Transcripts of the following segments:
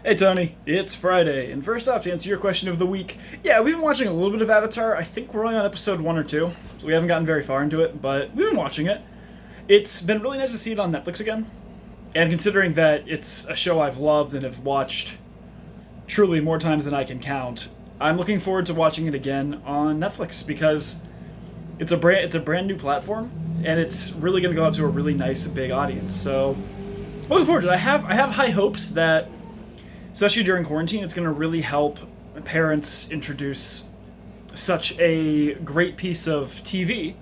Hey Tony, it's Friday, and first off, to answer your question of the week, yeah, we've been watching a little bit of Avatar. I think we're only on episode 1 or 2, so we haven't gotten very far into it, but we've been watching it. It's been really nice to see it on Netflix again, and considering that it's a show I've loved and have watched truly more times than I can count, I'm looking forward to watching it again on Netflix because it's a brand new platform, and it's really going to go out to a really nice big audience. So, looking forward to it. I have high hopes that, especially during quarantine, it's going to really help parents introduce such a great piece of TV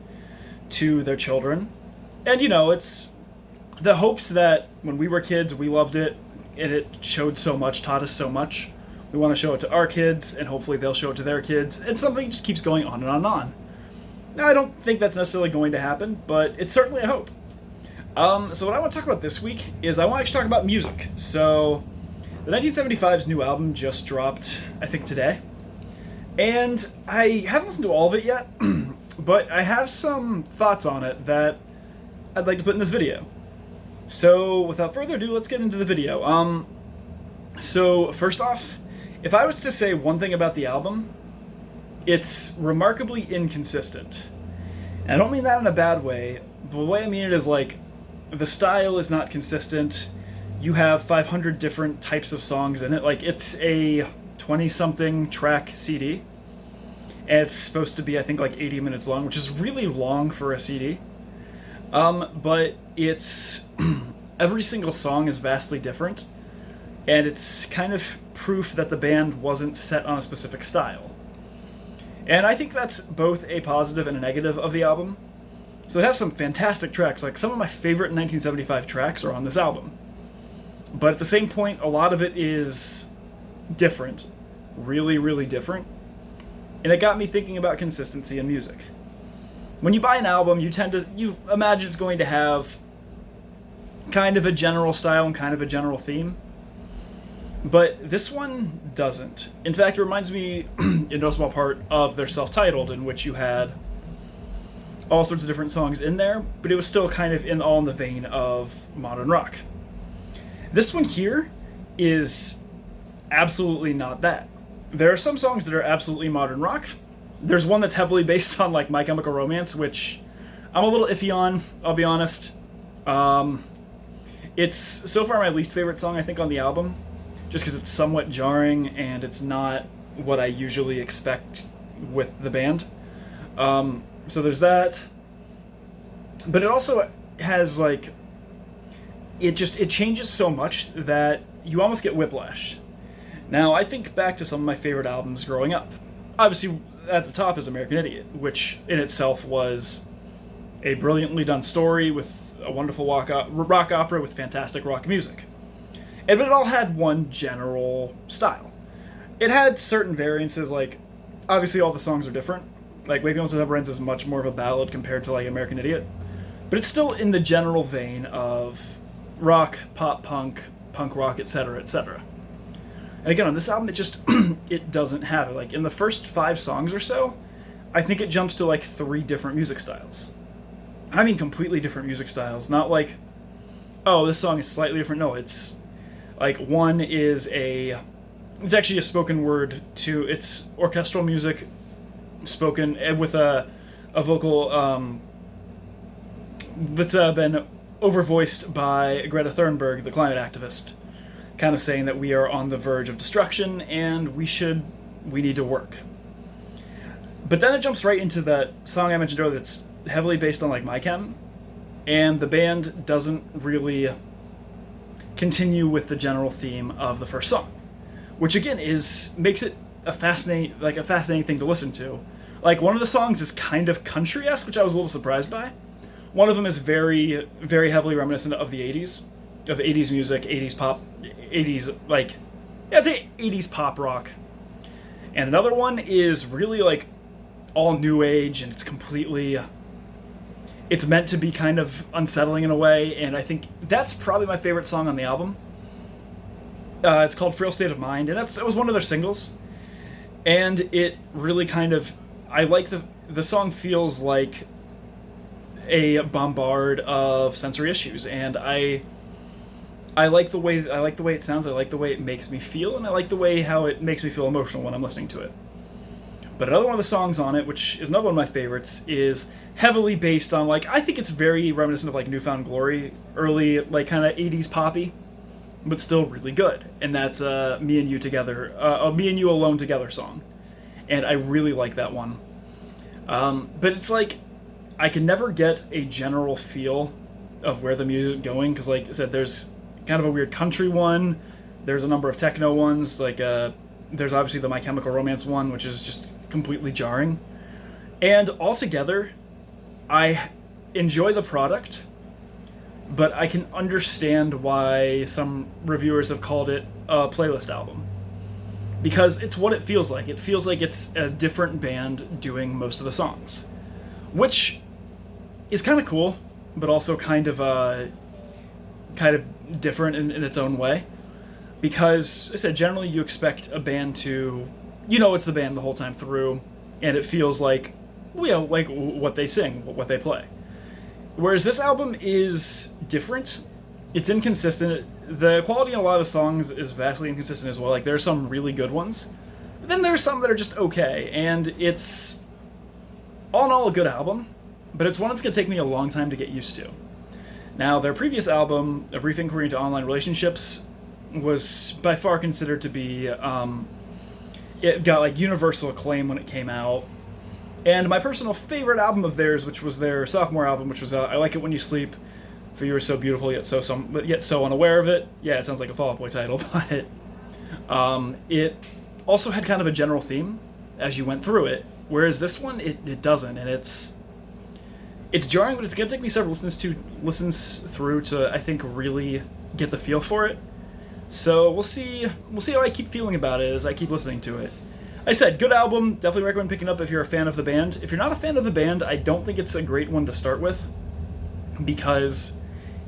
to their children. And, it's the hopes that when we were kids, we loved it, and it showed so much, taught us so much. We want to show it to our kids, and hopefully they'll show it to their kids, and something just keeps going on and on and on. Now, I don't think that's necessarily going to happen, but it's certainly a hope. So what I want to talk about this week is I want to actually talk about music. So, the 1975's new album just dropped, I think, today. And I haven't listened to all of it yet, but I have some thoughts on it that I'd like to put in this video. So, without further ado, let's get into the video. So, first off, if I was to say one thing about the album, it's remarkably inconsistent. And I don't mean that in a bad way, but the way I mean it is like, the style is not consistent. You have 500 different types of songs in it. Like, it's a 20-something track CD. And it's supposed to be, I think, like 80 minutes long, which is really long for a CD. But it's... every single song is vastly different. And it's kind of proof that the band wasn't set on a specific style. And I think that's both a positive and a negative of the album. So it has some fantastic tracks. Like, some of my favorite 1975 tracks are on this album. But at the same point, a lot of it is different. Really, really different. And it got me thinking about consistency in music. When you buy an album, you imagine it's going to have kind of a general style and kind of a general theme. But this one doesn't. In fact, it reminds me, in no small part, of their self-titled, in which you had all sorts of different songs in there, but it was still kind of all in the vein of modern rock. This one here is absolutely not that. There are some songs that are absolutely modern rock. There's one that's heavily based on, like, My Chemical Romance, which I'm a little iffy on, I'll be honest. It's so far my least favorite song, I think, on the album, just because it's somewhat jarring and it's not what I usually expect with the band. So there's that. But it also has, like, it changes so much that you almost get whiplash. Now, I think back to some of my favorite albums growing up. Obviously, at the top is American Idiot, which in itself was a brilliantly done story with a wonderful rock opera with fantastic rock music. And it all had one general style. It had certain variances, like, obviously all the songs are different. Like, Wake Me Up When Never Ends is much more of a ballad compared to, like, American Idiot. But it's still in the general vein of rock, pop punk, punk rock, etc., etc. And again, on this album, it just, it doesn't have it. Like, in the first 5 songs or so, I think it jumps to, like, 3 different music styles. I mean completely different music styles. Not like, oh, this song is slightly different. No, it's, like, one is it's actually a spoken word to, it's orchestral music spoken with a vocal that's been overvoiced by Greta Thunberg, the climate activist, kind of saying that we are on the verge of destruction and we need to work. But then it jumps right into that song I mentioned earlier that's heavily based on, like, My Chem, and the band doesn't really continue with the general theme of the first song, which again makes it a fascinating thing to listen to. Like, one of the songs is kind of country-esque, which I was a little surprised by. One of them is very, very heavily reminiscent of the 80s, of 80s music, 80s pop, 80s, like, yeah, I'd say 80s pop rock. And another one is really, like, all new age, and it's meant to be kind of unsettling in a way, and I think that's probably my favorite song on the album. It's called Frail State of Mind, and it was one of their singles. And it really kind of, I like the song feels like a bombard of sensory issues, and I I like the way it sounds. I like the way it makes me feel, and I like the way how it makes me feel emotional when I'm listening to it. But another one of the songs on it, which is another one of my favorites, is heavily based on, like, I think it's very reminiscent of like New Found Glory, early like kind of 80s poppy, but still really good. And that's Me and You Together, Me and You Alone Together song. And I really like that one. But it's like, I can never get a general feel of where the music is going, because like I said, there's kind of a weird country one, there's a number of techno ones, like there's obviously the My Chemical Romance one, which is just completely jarring. And altogether, I enjoy the product, but I can understand why some reviewers have called it a playlist album. Because it's what it feels like. It feels like it's a different band doing most of the songs. Which is kind of cool, but also kind of different in its own way. Because, I said, generally you expect a band to, it's the band the whole time through, and it feels like, like what they sing, what they play. Whereas this album is different. It's inconsistent. The quality in a lot of the songs is vastly inconsistent as well. Like, there are some really good ones, but then there are some that are just okay, and it's, all in all, a good album, but it's one that's going to take me a long time to get used to. Now, their previous album, A Brief Inquiry into Online Relationships, was by far considered to be, it got like universal acclaim when it came out. And my personal favorite album of theirs, which was their sophomore album, which was I Like It When You Sleep, For You Are So Beautiful, Yet So Unaware of It. Yeah, it sounds like a Fall Out Boy title, but it also had kind of a general theme as you went through it, whereas this one, it doesn't, and it's jarring, but it's going to take me several listens through to, I think, really get the feel for it. So we'll see how I keep feeling about it as I keep listening to it. I said, good album, definitely recommend picking up if you're a fan of the band. If you're not a fan of the band, I don't think it's a great one to start with, because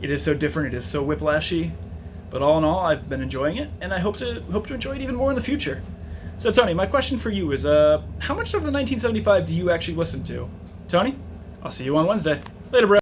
it is so different, it is so whiplashy. But all in all, I've been enjoying it, and I hope to enjoy it even more in the future. So Tony, my question for you is, how much of the 1975 do you actually listen to? Tony, I'll see you on Wednesday. Later, bro.